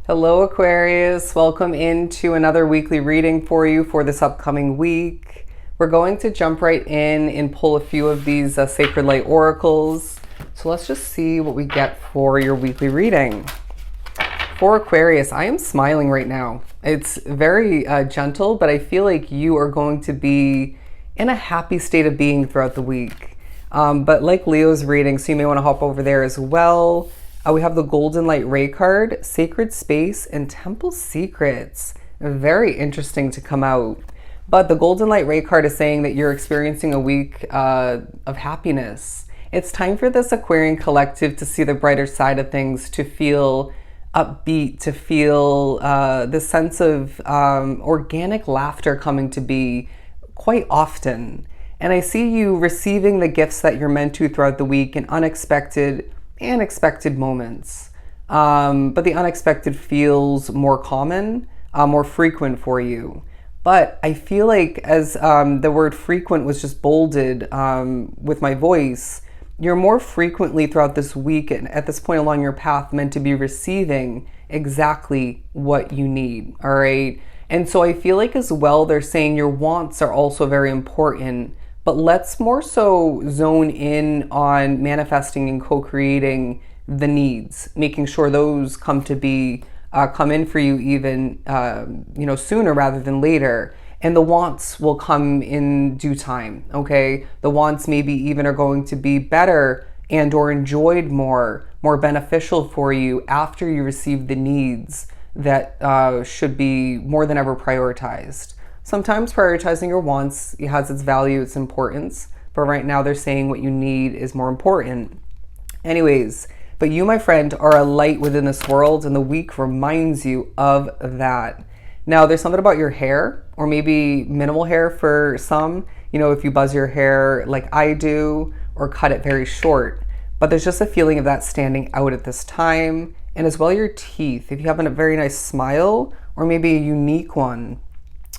Hello, Aquarius. Welcome into another weekly reading for you for this upcoming week. We're going to jump right in and pull a few of these Sacred Light Oracles. So let's just see what we get for your weekly reading. For Aquarius, I am smiling right now. It's very gentle, but I feel like you are going to be in a happy state of being throughout the week. But like Leo's reading, so you may want to hop over there as well. We have the Golden Light Ray card, Sacred Space, and Temple Secrets. Very interesting to come out. But the Golden Light Ray card is saying that you're experiencing a week of happiness. It's time for this Aquarian collective to see the brighter side of things, to feel upbeat, to feel this sense of organic laughter coming to be quite often. And I see you receiving the gifts that you're meant to throughout the week in unexpected and expected moments. But the unexpected feels more common, more frequent for you. But I feel like as the word frequent was just bolded with my voice, you're more frequently throughout this week and at this point along your path meant to be receiving exactly what you need, all right? And so I feel like as well, they're saying your wants are also very important, but let's more so zone in on manifesting and co-creating the needs, making sure those come to be, come in for you even, sooner rather than later. And the wants will come in due time, okay? The wants maybe even are going to be better and or enjoyed more beneficial for you after you receive the needs that should be more than ever prioritized. Sometimes prioritizing your wants has its value, its importance, but right now they're saying what you need is more important. Anyways, but you, my friend, are a light within this world, and the week reminds you of that. Now, there's something about your hair, or maybe minimal hair for some, if you buzz your hair like I do, or cut it very short. But there's just a feeling of that standing out at this time, and as well your teeth. If you have a very nice smile, or maybe a unique one,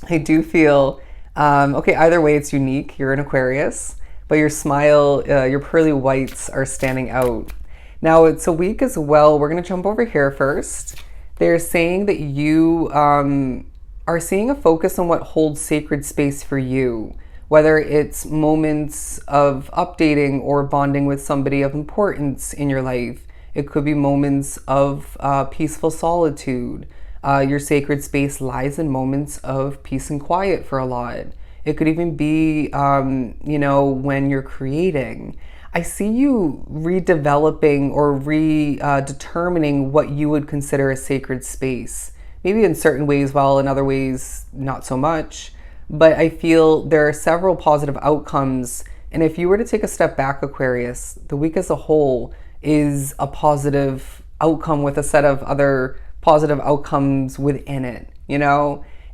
I do feel, either way it's unique. You're an Aquarius, but your smile, your pearly whites are standing out. Now, it's a week as well. We're going to jump over here first. They're saying that you are seeing a focus on what holds sacred space for you, whether it's moments of updating or bonding with somebody of importance in your life. It could be moments of peaceful solitude. Your sacred space lies in moments of peace and quiet for a lot. It could even be, when you're creating. I see you redeveloping or redetermining what you would consider a sacred space. Maybe in certain ways, while in other ways, not so much. But I feel there are several positive outcomes. And if you were to take a step back, Aquarius, the week as a whole is a positive outcome with a set of other positive outcomes within it,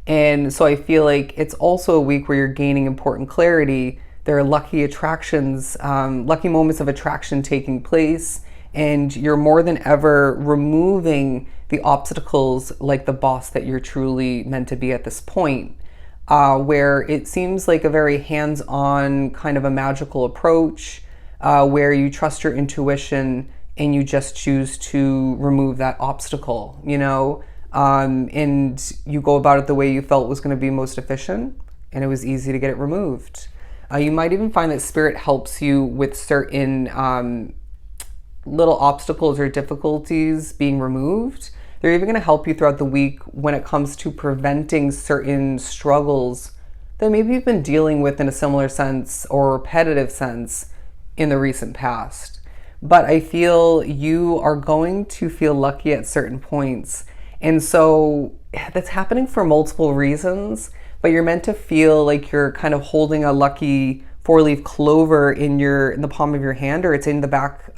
And so I feel like it's also a week where you're gaining important clarity. There are lucky attractions, lucky moments of attraction taking place, and you're more than ever removing the obstacles like the boss that you're truly meant to be at this point, where it seems like a very hands-on kind of a magical approach, where you trust your intuition and you just choose to remove that obstacle, and you go about it the way you felt was going to be most efficient, and it was easy to get it removed. You might even find that Spirit helps you with certain little obstacles or difficulties being removed. They're even going to help you throughout the week when it comes to preventing certain struggles that maybe you've been dealing with in a similar sense or repetitive sense in the recent past. But I feel you are going to feel lucky at certain points. And so that's happening for multiple reasons, but you're meant to feel like you're kind of holding a lucky four-leaf clover in the palm of your hand, or it's in the back,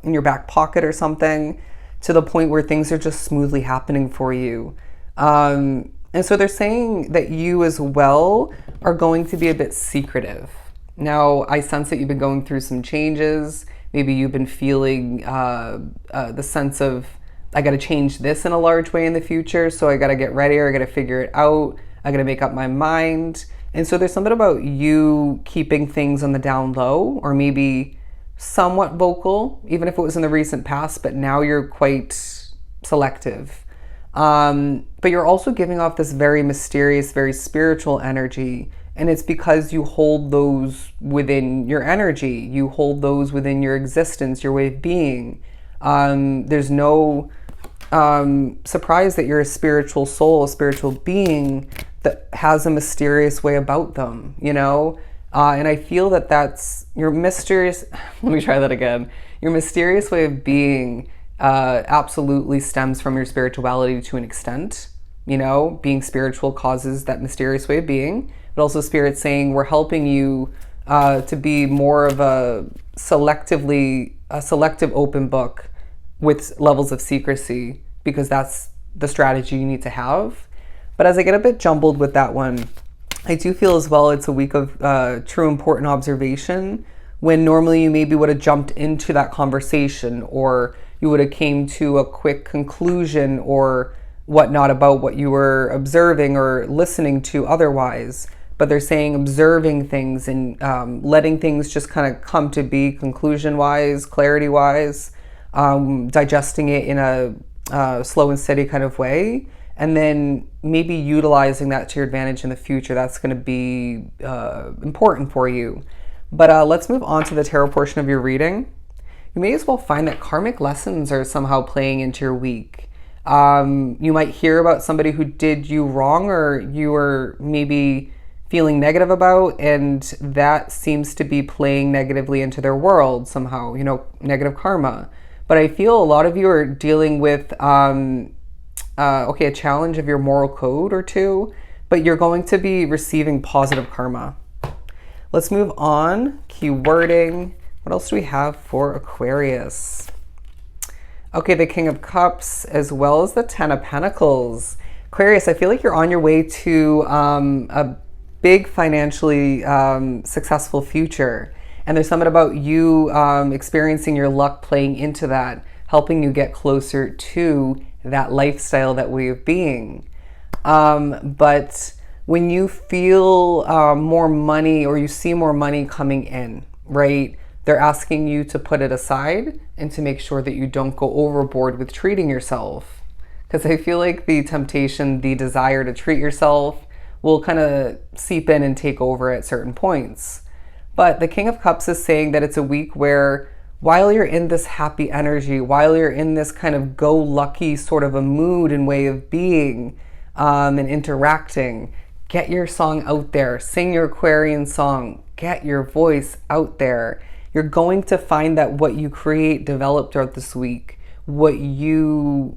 in your back pocket or something, to the point where things are just smoothly happening for you. And so they're saying that you as well are going to be a bit secretive. Now, I sense that you've been going through some changes. Maybe you've been feeling the sense of, I got to change this in a large way in the future, so I got to get ready, or I got to figure it out. I got to make up my mind. And so there's something about you keeping things on the down low, or maybe somewhat vocal, even if it was in the recent past, but now you're quite selective. But you're also giving off this very mysterious, very spiritual energy. And it's because you hold those within your energy. You hold those within your existence, your way of being. There's no surprise that you're a spiritual soul, a spiritual being that has a mysterious way about them, you know? And I feel that that's your mysterious, let me try that again. Your mysterious way of being absolutely stems from your spirituality to an extent. You know, being spiritual causes that mysterious way of being, but also Spirit saying we're helping you to be more of a selective open book with levels of secrecy, because that's the strategy you need to have. But as I get a bit jumbled with that one, I do feel as well it's a week of true important observation, when normally you maybe would have jumped into that conversation, or you would have came to a quick conclusion or whatnot about what you were observing or listening to otherwise. But they're saying observing things and letting things just kind of come to be conclusion-wise, clarity-wise, digesting it in a slow and steady kind of way, and then maybe utilizing that to your advantage in the future. That's going to be important for you. But let's move on to the tarot portion of your reading. You may as well find that karmic lessons are somehow playing into your week. You might hear about somebody who did you wrong, or you were maybe feeling negative about, and that seems to be playing negatively into their world somehow, you know, negative karma. But I feel a lot of you are dealing with, a challenge of your moral code or two, but you're going to be receiving positive karma. Let's move on. Keywording. What else do we have for Aquarius? Okay, the King of Cups, as well as the Ten of Pentacles. Aquarius, I feel like you're on your way to a big financially successful future. And there's something about you experiencing your luck playing into that, helping you get closer to that lifestyle, that way of being. But when you feel more money, or you see more money coming in, right? They're asking you to put it aside and to make sure that you don't go overboard with treating yourself. Because I feel like the temptation, the desire to treat yourself will kind of seep in and take over at certain points. But the King of Cups is saying that it's a week where, while you're in this happy energy, while you're in this kind of go-lucky sort of a mood and way of being and interacting, get your song out there, sing your Aquarian song, get your voice out there. You're going to find that what you create, develop throughout this week, what you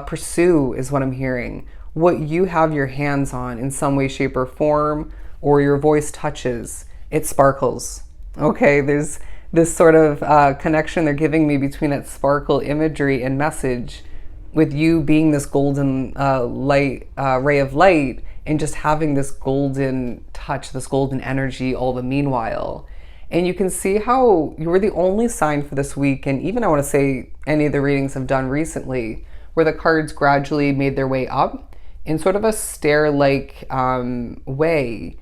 pursue is what I'm hearing, what you have your hands on in some way, shape, or form, or your voice touches, it sparkles. Okay, there's this sort of connection they're giving me between that sparkle imagery and message, with you being this golden light, ray of light, and just having this golden touch, this golden energy all the meanwhile. And you can see how you were the only sign for this week, and even I want to say any of the readings I've done recently, where the cards gradually made their way up in sort of a stair-like way.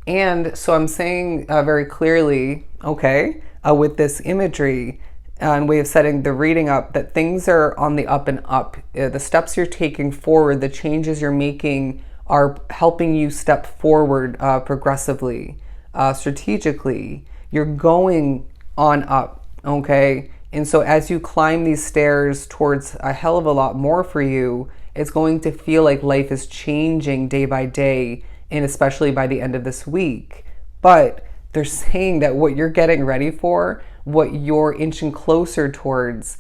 And so I'm saying very clearly, okay, with this imagery and way of setting the reading up, that things are on the up and up. The steps you're taking forward, the changes you're making are helping you step forward progressively, strategically. You're going on up, okay? And so as you climb these stairs towards a hell of a lot more for you, it's going to feel like life is changing day by day, and especially by the end of this week. But they're saying that what you're getting ready for, what you're inching closer towards,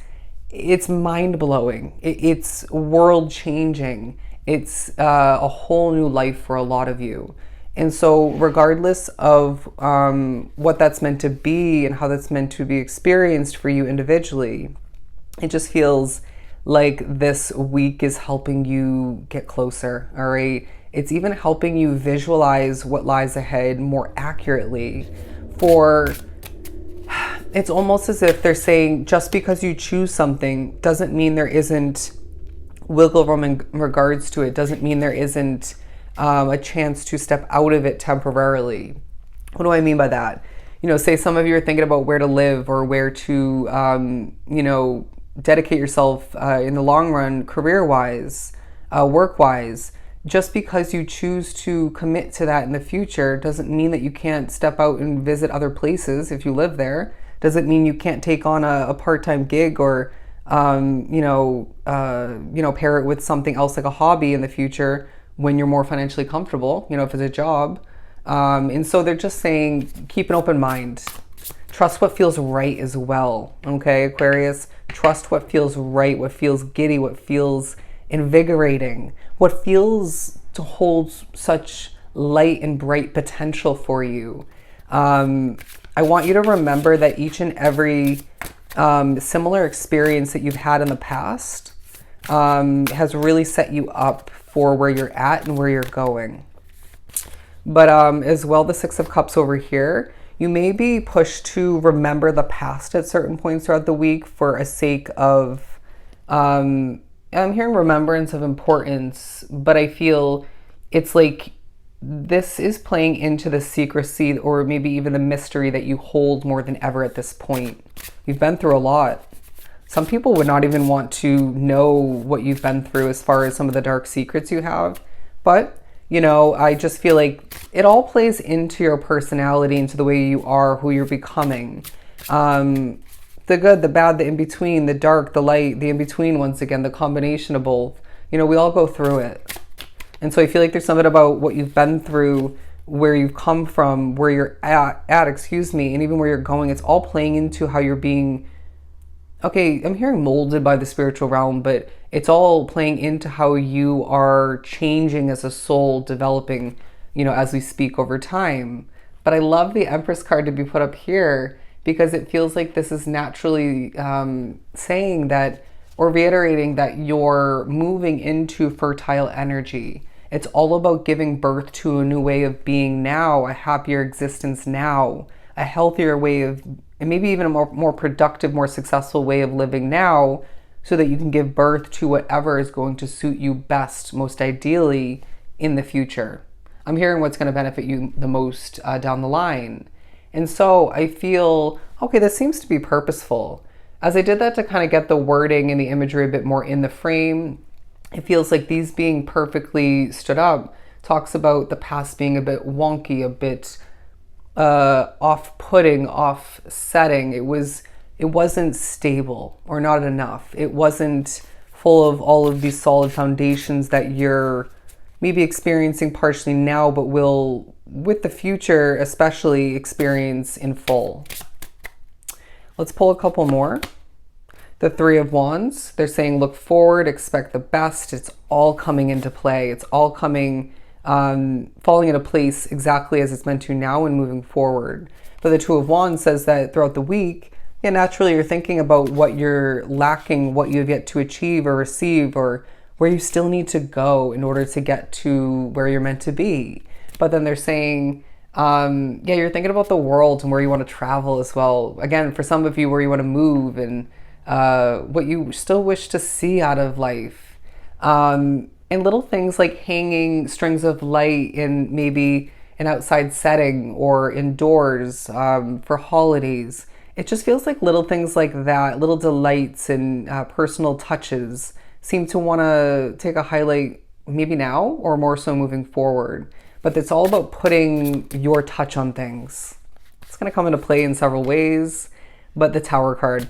it's mind-blowing. It's world-changing. It's a whole new life for a lot of you. And so regardless of what that's meant to be and how that's meant to be experienced for you individually, it just feels like this week is helping you get closer, all right? It's even helping you visualize what lies ahead more accurately. For it's almost as if they're saying, just because you choose something doesn't mean there isn't wiggle room in regards to it, doesn't mean there isn't a chance to step out of it temporarily. What do I mean by that? You know, say some of you are thinking about where to live or where to, dedicate yourself in the long run, career-wise. work-wise. Just because you choose to commit to that in the future doesn't mean that you can't step out and visit other places if you live there. Doesn't mean you can't take on a part-time gig or pair it with something else like a hobby in the future when you're more financially comfortable, if it's a job. And so they're just saying, keep an open mind. Trust what feels right as well. Okay, Aquarius? Trust what feels right, what feels giddy, what feels invigorating, what feels to hold such light and bright potential for you. I want you to remember that each and every similar experience that you've had in the past has really set you up for where you're at and where you're going. But as well, the Six of Cups over here, you may be pushed to remember the past at certain points throughout the week for a sake of, I'm hearing remembrance of importance, but I feel it's like this is playing into the secrecy or maybe even the mystery that you hold more than ever at this point. You've been through a lot. Some people would not even want to know what you've been through as far as some of the dark secrets you have. But, I just feel like it all plays into your personality, into the way you are, who you're becoming. The good, the bad, the in-between, the dark, the light, the in-between, once again, the combination of both. We all go through it. And so I feel like there's something about what you've been through, where you've come from, where you're at, and even where you're going. It's all playing into how you're being, I'm hearing molded by the spiritual realm, but it's all playing into how you are changing as a soul, developing, as we speak over time. But I love the Empress card to be put up here because it feels like this is naturally saying that, or reiterating that you're moving into fertile energy. It's all about giving birth to a new way of being now, a happier existence now, a healthier way of, and maybe even a more productive, more successful way of living now, so that you can give birth to whatever is going to suit you best, most ideally, in the future. I'm hearing what's going to benefit you the most down the line. And so I feel, this seems to be purposeful. As I did that to kind of get the wording and the imagery a bit more in the frame, it feels like these being perfectly stood up talks about the past being a bit wonky, a bit off-putting, off-setting. It wasn't stable or not enough. It wasn't full of all of these solid foundations that you're maybe experiencing partially now, but will, with the future especially, experience in full. Let's pull a couple more. The Three of Wands, they're saying look forward, expect the best. It's all coming into play. It's all coming, falling into place exactly as it's meant to now and moving forward. But the Two of Wands says that throughout the week, naturally you're thinking about what you're lacking, what you've yet to achieve or receive, or where you still need to go in order to get to where you're meant to be. But then they're saying, you're thinking about the world and where you want to travel as well. Again, for some of you, where you want to move and what you still wish to see out of life. And little things like hanging strings of light in maybe an outside setting or indoors for holidays. It just feels like little things like that, little delights and personal touches seem to want to take a highlight maybe now or more so moving forward. But it's all about putting your touch on things. It's going to come into play in several ways, but the Tower card,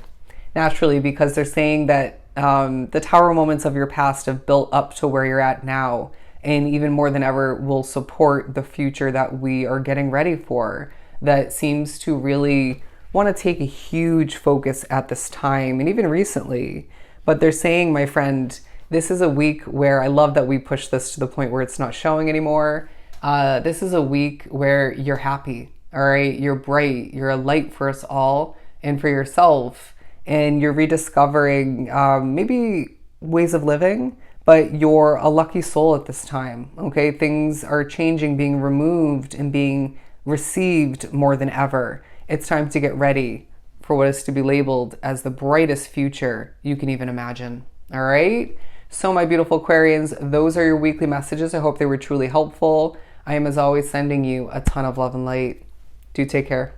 naturally, because they're saying that the Tower moments of your past have built up to where you're at now, and even more than ever will support the future that we are getting ready for, that seems to really want to take a huge focus at this time and even recently. But they're saying, my friend, this is a week where I love that we push this to the point where it's not showing anymore. This is a week where you're happy, all right? You're bright, you're a light for us all and for yourself. And you're rediscovering maybe ways of living, but you're a lucky soul at this time, okay? Things are changing, being removed and being received more than ever. It's time to get ready for what is to be labeled as the brightest future you can even imagine, all right? So my beautiful Aquarians, those are your weekly messages. I hope they were truly helpful. I am, as always, sending you a ton of love and light. Do take care.